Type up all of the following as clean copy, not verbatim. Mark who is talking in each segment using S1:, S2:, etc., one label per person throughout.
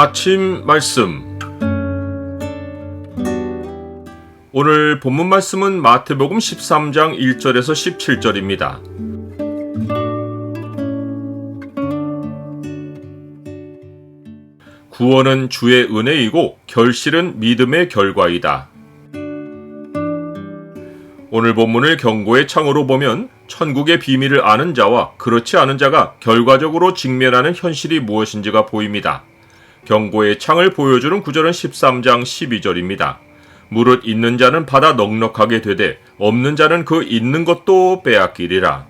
S1: 아침 말씀. 오늘 본문 말씀은 마태복음 13장 1절에서 17절입니다. 구원은 주의 은혜이고 결실은 믿음의 결과이다. 오늘 본문을 경고의 창으로 보면 천국의 비밀을 아는 자와 그렇지 않은 자가 결과적으로 직면하는 현실이 무엇인지가 보입니다. 경고의 창을 보여주는 구절은 13장 12절입니다. 무릇 있는 자는 받아 넉넉하게 되되 없는 자는 그 있는 것도 빼앗기리라.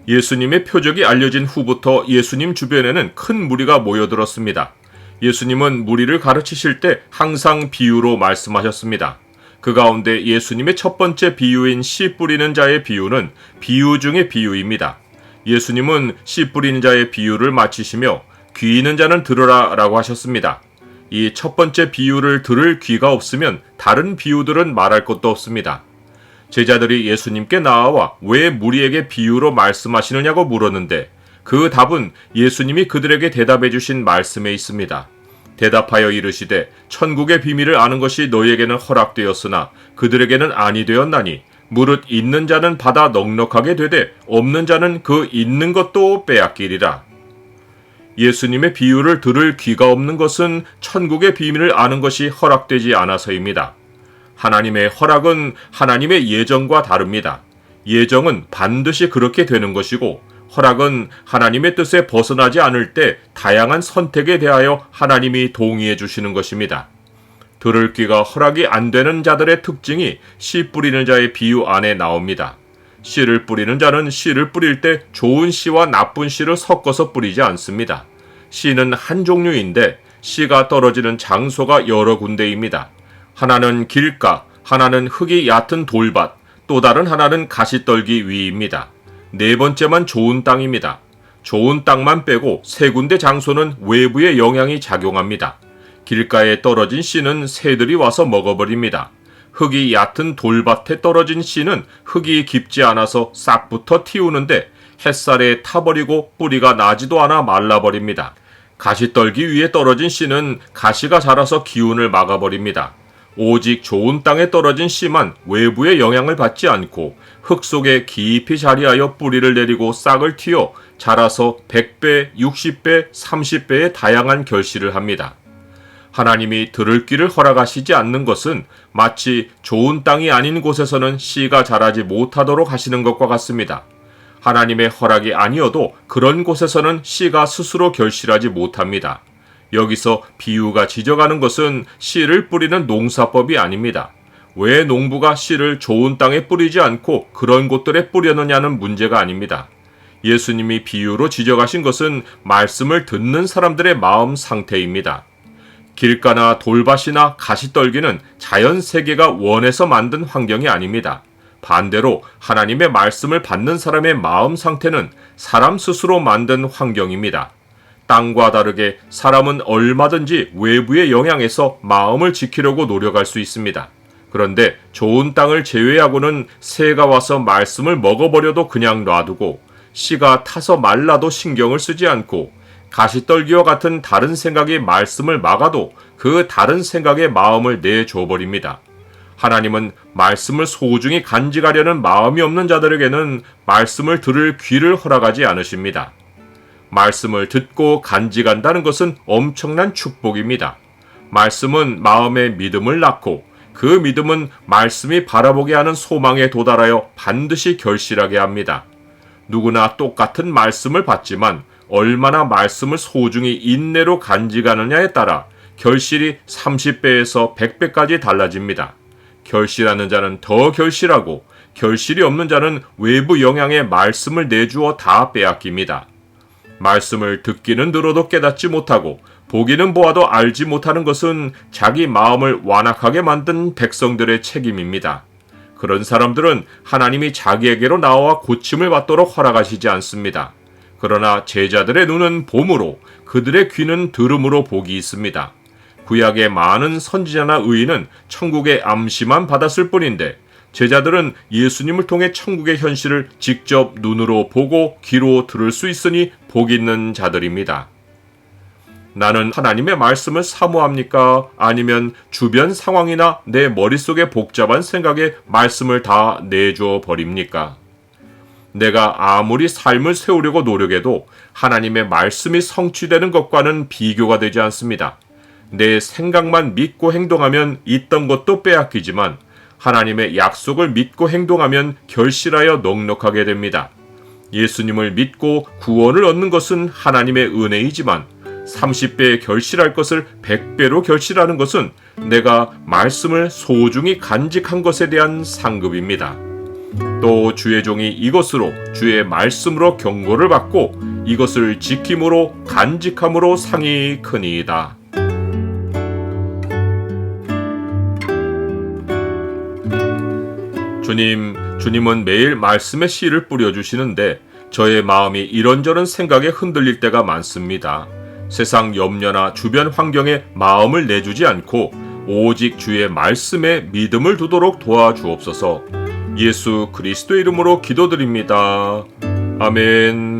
S1: 예수님의 표적이 알려진 후부터 예수님 주변에는 큰 무리가 모여들었습니다. 예수님은 무리를 가르치실 때 항상 비유로 말씀하셨습니다. 그 가운데 예수님의 첫 번째 비유인 씨 뿌리는 자의 비유는 비유 중의 비유입니다. 예수님은 씨 뿌리는 자의 비유를 마치시며 귀 있는 자는 들으라 라고 하셨습니다. 이 첫 번째 비유를 들을 귀가 없으면 다른 비유들은 말할 것도 없습니다. 제자들이 예수님께 나와 왜 무리에게 비유로 말씀하시느냐고 물었는데 그 답은 예수님이 그들에게 대답해 주신 말씀에 있습니다. 대답하여 이르시되 천국의 비밀을 아는 것이 너희에게는 허락되었으나 그들에게는 아니 되었나니 무릇 있는 자는 받아 넉넉하게 되되 없는 자는 그 있는 것도 빼앗기리라. 예수님의 비유를 들을 귀가 없는 것은 천국의 비밀을 아는 것이 허락되지 않아서입니다. 하나님의 허락은 하나님의 예정과 다릅니다. 예정은 반드시 그렇게 되는 것이고 허락은 하나님의 뜻에 벗어나지 않을 때 다양한 선택에 대하여 하나님이 동의해 주시는 것입니다. 들을 귀가 허락이 안 되는 자들의 특징이 씨 뿌리는 자의 비유 안에 나옵니다. 씨를 뿌리는 자는 씨를 뿌릴 때 좋은 씨와 나쁜 씨를 섞어서 뿌리지 않습니다. 씨는 한 종류인데 씨가 떨어지는 장소가 여러 군데입니다. 하나는 길가, 하나는 흙이 얕은 돌밭, 또 다른 하나는 가시떨기 위입니다. 네 번째만 좋은 땅입니다. 좋은 땅만 빼고 세 군데 장소는 외부의 영향이 작용합니다. 길가에 떨어진 씨는 새들이 와서 먹어버립니다. 흙이 얕은 돌밭에 떨어진 씨는 흙이 깊지 않아서 싹부터 틔우는데 햇살에 타버리고 뿌리가 나지도 않아 말라버립니다. 가시떨기 위에 떨어진 씨는 가시가 자라서 기운을 막아버립니다. 오직 좋은 땅에 떨어진 씨만 외부의 영향을 받지 않고 흙 속에 깊이 자리하여 뿌리를 내리고 싹을 틔워 자라서 100배, 60배, 30배의 다양한 결실을 합니다. 하나님이 들을 귀를 허락하시지 않는 것은 마치 좋은 땅이 아닌 곳에서는 씨가 자라지 못하도록 하시는 것과 같습니다. 하나님의 허락이 아니어도 그런 곳에서는 씨가 스스로 결실하지 못합니다. 여기서 비유가 지적하는 것은 씨를 뿌리는 농사법이 아닙니다. 왜 농부가 씨를 좋은 땅에 뿌리지 않고 그런 곳들에 뿌려느냐는 문제가 아닙니다. 예수님이 비유로 지적하신 것은 말씀을 듣는 사람들의 마음 상태입니다. 길가나 돌밭이나 가시떨기는 자연 세계가 원해서 만든 환경이 아닙니다. 반대로 하나님의 말씀을 받는 사람의 마음 상태는 사람 스스로 만든 환경입니다. 땅과 다르게 사람은 얼마든지 외부의 영향에서 마음을 지키려고 노력할 수 있습니다. 그런데 좋은 땅을 제외하고는 새가 와서 말씀을 먹어버려도 그냥 놔두고 씨가 타서 말라도 신경을 쓰지 않고 가시떨기와 같은 다른 생각이 말씀을 막아도 그 다른 생각에 마음을 내줘버립니다. 하나님은 말씀을 소중히 간직하려는 마음이 없는 자들에게는 말씀을 들을 귀를 허락하지 않으십니다. 말씀을 듣고 간직한다는 것은 엄청난 축복입니다. 말씀은 마음에 믿음을 낳고 그 믿음은 말씀이 바라보게 하는 소망에 도달하여 반드시 결실하게 합니다. 누구나 똑같은 말씀을 받지만 얼마나 말씀을 소중히 인내로 간직하느냐에 따라 결실이 30배에서 100배까지 달라집니다. 결실하는 자는 더 결실하고 결실이 없는 자는 외부 영향에 말씀을 내주어 다 빼앗깁니다. 말씀을 듣기는 들어도 깨닫지 못하고 보기는 보아도 알지 못하는 것은 자기 마음을 완악하게 만든 백성들의 책임입니다. 그런 사람들은 하나님이 자기에게로 나와 고침을 받도록 허락하시지 않습니다. 그러나 제자들의 눈은 봄으로 그들의 귀는 들음으로 복이 있습니다. 구약의 많은 선지자나 의인은 천국의 암시만 받았을 뿐인데 제자들은 예수님을 통해 천국의 현실을 직접 눈으로 보고 귀로 들을 수 있으니 복 있는 자들입니다. 나는 하나님의 말씀을 사모합니까? 아니면 주변 상황이나 내 머릿속의 복잡한 생각에 말씀을 다 내줘 버립니까? 내가 아무리 삶을 세우려고 노력해도 하나님의 말씀이 성취되는 것과는 비교가 되지 않습니다. 내 생각만 믿고 행동하면 있던 것도 빼앗기지만 하나님의 약속을 믿고 행동하면 결실하여 넉넉하게 됩니다. 예수님을 믿고 구원을 얻는 것은 하나님의 은혜이지만 30배에 결실할 것을 100배로 결실하는 것은 내가 말씀을 소중히 간직한 것에 대한 상급입니다. 또 주의 종이 이것으로 주의 말씀으로 경고를 받고 이것을 지킴으로 간직함으로 상이 크니이다. 주님은 매일 말씀의 씨를 뿌려주시는데 저의 마음이 이런저런 생각에 흔들릴 때가 많습니다. 세상 염려나 주변 환경에 마음을 내주지 않고 오직 주의 말씀에 믿음을 두도록 도와주옵소서. 예수 그리스도의 이름으로 기도드립니다. 아멘.